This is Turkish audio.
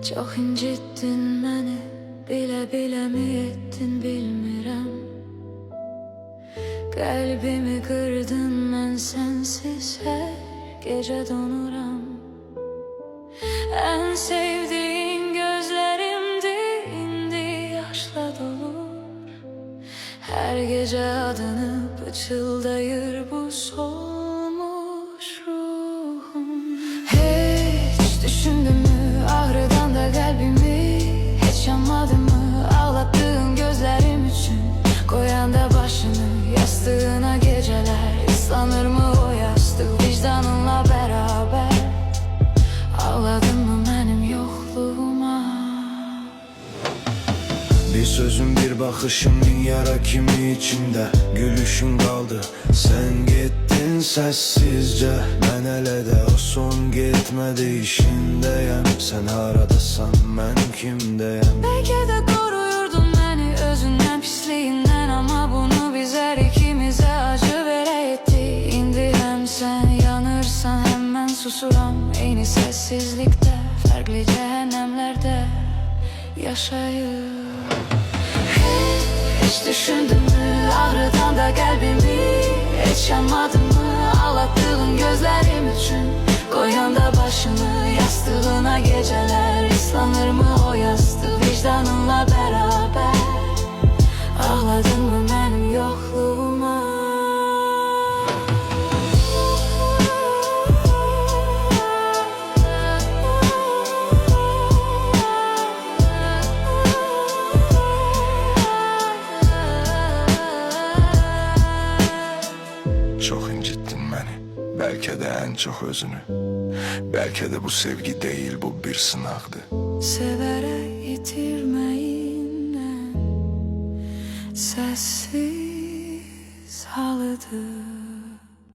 Çok incittin beni, bile bile mi ettin bilmirəm. Kalbimi kırdın, ben sensiz her gece donuram. En sevdiğin gözlerimdi, indi yaşla dolur. Her gece adını pıçıldayır bu solmuş ruhum. Hiç düşündün mü ağrıdan da kalbimi? Hiç yanmadın mı ağlattığın gözlerim için? Koyan da başını yastığına, geceler ıslanır mı o yastık vicdanınla beraber? Ağladın mı benim yokluğuma? Bir sözün, bir bakışın, bin yara kimi içimde. Gülüşün kaldı, sen gittin sessizce. Ben hele de o son gitmedi işindeyim. Sen haradasan ben kimdeyim? Belki de koruyordun beni özünden, pisliğinden. Ama bunu bizler ikimize acı vere etti. İndi hem sen yanırsan hemen susuram. Aynı sessizlikte, farklı cehennemlerde yaşayır. Hiç düşündün mü ağrıdan da kalbimi? Hiç yanmadın mı ağlattığın gözlerim için? Koyan da başını yastığına, geceler ıslanır mı o yastık vicdanınla beraber? Ağladın mı benim yokluğuma? Çok incittin beni, belki de en çok özünü. Belki de bu sevgi değil, bu bir sınavdı. Severek yitirmeyinden sessiz halıdır.